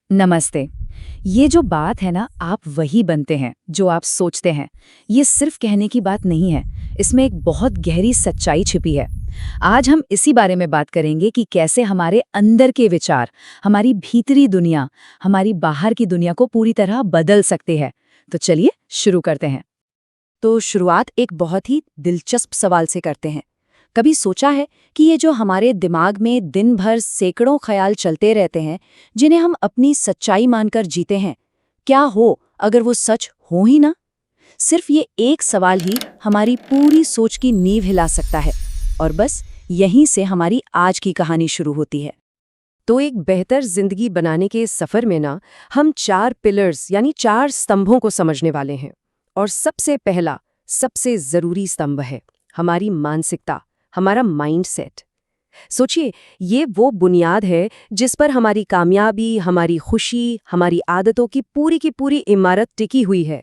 नमस्ते। ये जो बात है ना, आप वही बनते हैं जो आप सोचते हैं। ये सिर्फ कहने की बात नहीं है, इसमें एक बहुत गहरी सच्चाई छिपी है। आज हम इसी बारे में बात करेंगे कि कैसे हमारे अंदर के विचार, हमारी भीतरी दुनिया, हमारी बाहर की दुनिया को पूरी तरह बदल सकते हैं। तो चलिए शुरू करते हैं। तो शुरुआत एक बहुत ही दिलचस्प सवाल से करते हैं। कभी सोचा है कि ये जो हमारे दिमाग में दिन भर सैकड़ों ख्याल चलते रहते हैं, जिन्हें हम अपनी सच्चाई मानकर जीते हैं, क्या हो अगर वो सच हो ही ना? सिर्फ ये एक सवाल ही हमारी पूरी सोच की नींव हिला सकता है। और बस यहीं से हमारी आज की कहानी शुरू होती है। तो एक बेहतर जिंदगी बनाने के इस सफर में ना, हम 4 पिलर्स यानी 4 स्तंभों को समझने वाले हैं। और सबसे पहला, सबसे जरूरी स्तंभ है हमारी मानसिकता, हमारा माइंडसेट। सोचिए, ये वो बुनियाद है जिस पर हमारी कामयाबी, हमारी खुशी, हमारी आदतों की पूरी इमारत टिकी हुई है।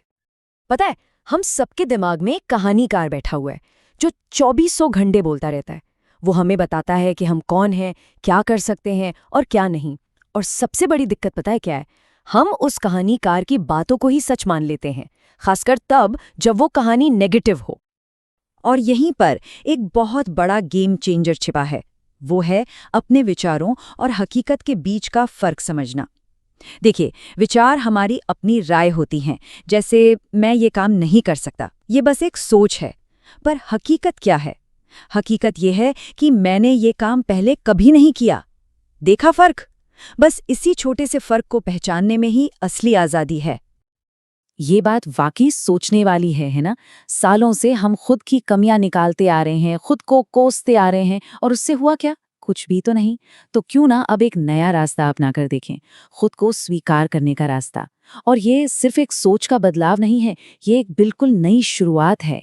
पता है, हम सबके दिमाग में एक कहानीकार बैठा हुआ है जो 2400 घंटे बोलता रहता है। वो हमें बताता है कि हम कौन हैं, क्या कर सकते हैं और क्या नहीं। और सबसे बड़ी दिक्कत पता है क्या है? हम उस कहानीकार की बातों को ही सच मान लेते हैं, खासकर तब जब वो कहानी नेगेटिव हो। और यहीं पर एक बहुत बड़ा गेम चेंजर छिपा है। वो है अपने विचारों और हकीकत के बीच का फर्क समझना। देखिए, विचार हमारी अपनी राय होती हैं, जैसे मैं ये काम नहीं कर सकता, ये बस एक सोच है। पर हकीकत क्या है? हकीकत ये है कि मैंने ये काम पहले कभी नहीं किया। देखा फर्क? बस इसी छोटे से फर्क को पहचानने में ही असली आज़ादी है। ये बात वाकई सोचने वाली है ना? सालों से हम खुद की कमियां निकालते आ रहे हैं, खुद को कोसते आ रहे हैं, और उससे हुआ क्या? कुछ भी तो नहीं। तो क्यों ना अब एक नया रास्ता अपना कर देखें, खुद को स्वीकार करने का रास्ता। और ये सिर्फ एक सोच का बदलाव नहीं है, ये एक बिल्कुल नई शुरुआत है।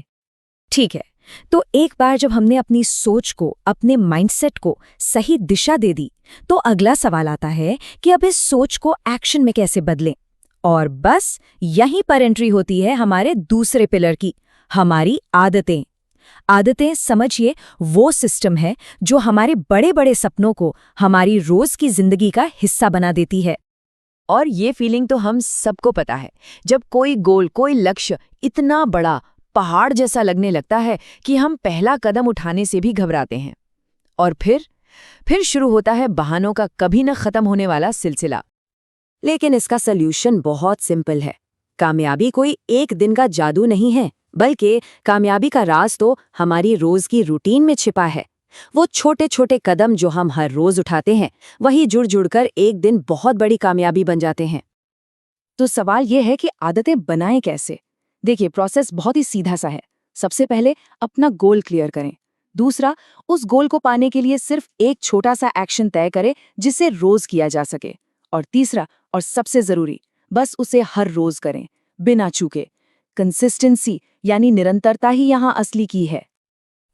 ठीक है, तो एक बार जब हमने अपनी सोच को, अपने माइंडसेट को सही दिशा दे दी, तो अगला सवाल आता है कि अब इस सोच को एक्शन में कैसे बदलें। और बस यहीं पर एंट्री होती है हमारे दूसरे पिलर की, हमारी आदतें। आदतें, समझिए, वो सिस्टम है जो हमारे बड़े बड़े सपनों को हमारी रोज की जिंदगी का हिस्सा बना देती है। और ये फीलिंग तो हम सबको पता है, जब कोई गोल, कोई लक्ष्य इतना बड़ा पहाड़ जैसा लगने लगता है कि हम पहला कदम उठाने से भी घबराते हैं। और फिर शुरू होता है बहानों का कभी न खत्म होने वाला सिलसिला। लेकिन इसका सल्यूशन बहुत सिंपल है। कामयाबी कोई एक दिन का जादू नहीं है, बल्कि कामयाबी का राज तो हमारी रोज की रूटीन में छिपा है। वो छोटे छोटे कदम जो हम हर रोज उठाते हैं, वही जुड़ जुड़कर एक दिन बहुत बड़ी कामयाबी बन जाते हैं। तो सवाल ये है कि आदतें बनाएं कैसे? देखिए, प्रोसेस बहुत ही सीधा सा है। सबसे पहले अपना गोल क्लियर करें। दूसरा, उस गोल को पाने के लिए सिर्फ एक छोटा सा एक्शन तय करें जिसे रोज किया जा सके। और तीसरा और सबसे जरूरी, बस उसे हर रोज करें, बिना चूके। कंसिस्टेंसी यानी निरंतरता ही यहाँ असली की है।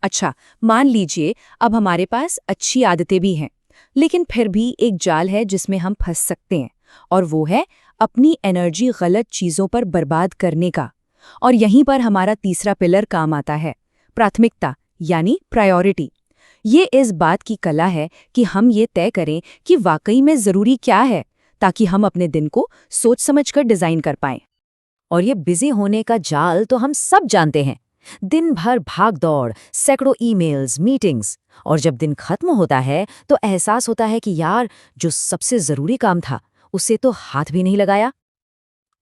अच्छा, मान लीजिए अब हमारे पास अच्छी आदतें भी हैं, लेकिन फिर भी एक जाल है जिसमें हम फंस सकते हैं, और वो है अपनी एनर्जी गलत चीजों पर बर्बाद करने का। और यहीं पर हमारा तीसरा पिलर काम आता है, प्राथमिकता यानी प्रायोरिटी। ये इस बात की कला है कि हम ये तय करें कि वाकई में जरूरी क्या है, ताकि हम अपने दिन को सोच समझकर डिजाइन कर पाएं। और ये बिजी होने का जाल तो हम सब जानते हैं। दिन भर भाग दौड़, सैकड़ों ईमेल्स, मीटिंग्स, और जब दिन खत्म होता है तो एहसास होता है कि यार, जो सबसे जरूरी काम था उसे तो हाथ भी नहीं लगाया।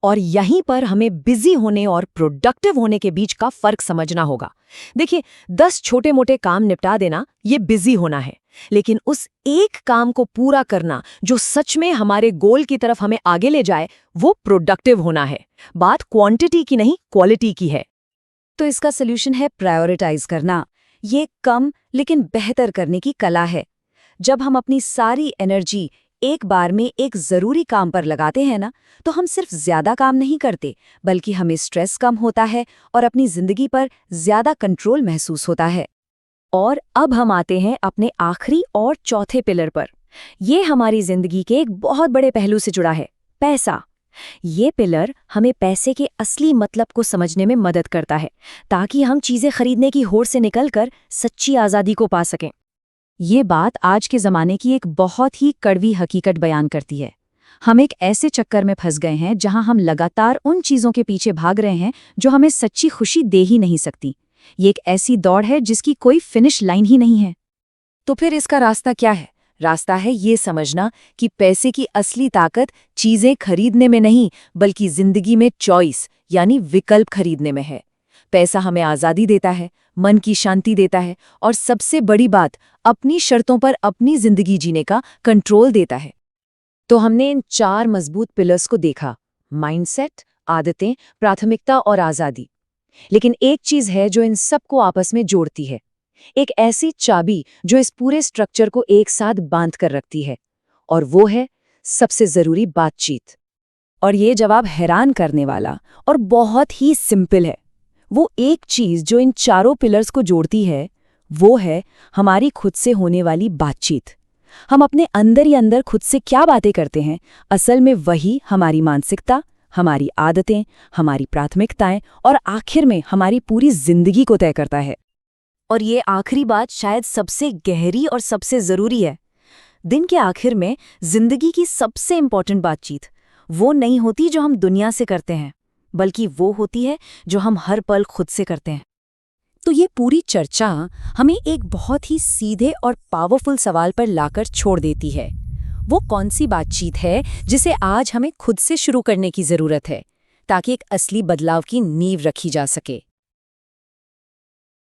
और यहीं पर हमें बिजी होने और प्रोडक्टिव होने के बीच का फर्क समझना होगा। देखिए, 10 छोटे मोटे काम निपटा देना, ये बिजी होना है। लेकिन उस एक काम को पूरा करना जो सच में हमारे गोल की तरफ हमें आगे ले जाए, वो प्रोडक्टिव होना है। बात क्वांटिटी की नहीं, क्वालिटी की है। तो इसका सल्यूशन है प्रायोरिटाइज करना। ये कम लेकिन बेहतर करने की कला है। जब हम अपनी सारी एनर्जी एक बार में एक जरूरी काम पर लगाते हैं ना, तो हम सिर्फ ज्यादा काम नहीं करते, बल्कि हमें स्ट्रेस कम होता है और अपनी जिंदगी पर ज्यादा कंट्रोल महसूस होता है। और अब हम आते हैं अपने आखिरी और चौथे पिलर पर। ये हमारी जिंदगी के एक बहुत बड़े पहलू से जुड़ा है, पैसा। ये पिलर हमें पैसे के असली मतलब को समझने में मदद करता है, ताकि हम चीजें खरीदने की होड़ से निकलकर सच्ची आजादी को पा सकें। ये बात आज के ज़माने की एक बहुत ही कड़वी हकीकत बयान करती है। हम एक ऐसे चक्कर में फंस गए हैं जहां हम लगातार उन चीजों के पीछे भाग रहे हैं जो हमें सच्ची खुशी दे ही नहीं सकती। ये एक ऐसी दौड़ है जिसकी कोई फिनिश लाइन ही नहीं है। तो फिर इसका रास्ता क्या है? रास्ता है ये समझना कि पैसे की असली ताकत चीजें खरीदने में नहीं, बल्कि जिंदगी में चॉइस यानी विकल्प खरीदने में है। पैसा हमें आजादी देता है, मन की शांति देता है और सबसे बड़ी बात, अपनी शर्तों पर अपनी जिंदगी जीने का कंट्रोल देता है। तो हमने इन 4 मजबूत पिलर्स को देखा: माइंडसेट, आदतें, प्राथमिकता और आजादी। लेकिन एक चीज है जो इन सबको आपस में जोड़ती है, एक ऐसी चाबी जो इस पूरे स्ट्रक्चर को एक साथ बांध कर रखती है, और वो है सबसे जरूरी बातचीत। और ये जवाब हैरान करने वाला और बहुत ही सिंपल है। वो एक चीज जो इन चारों पिलर्स को जोड़ती है, वो है हमारी खुद से होने वाली बातचीत। हम अपने अंदर ही अंदर खुद से क्या बातें करते हैं, असल में वही हमारी मानसिकता, हमारी आदतें, हमारी प्राथमिकताएं और आखिर में हमारी पूरी जिंदगी को तय करता है। और ये आखिरी बात शायद सबसे गहरी और सबसे जरूरी है। दिन के आखिर में जिंदगी की सबसे इंपॉर्टेंट बातचीत वो नहीं होती जो हम दुनिया से करते हैं, बल्कि वो होती है जो हम हर पल खुद से करते हैं। तो ये पूरी चर्चा हमें एक बहुत ही सीधे और पावरफुल सवाल पर लाकर छोड़ देती है। वो कौन सी बातचीत है जिसे आज हमें खुद से शुरू करने की जरूरत है, ताकि एक असली बदलाव की नींव रखी जा सके।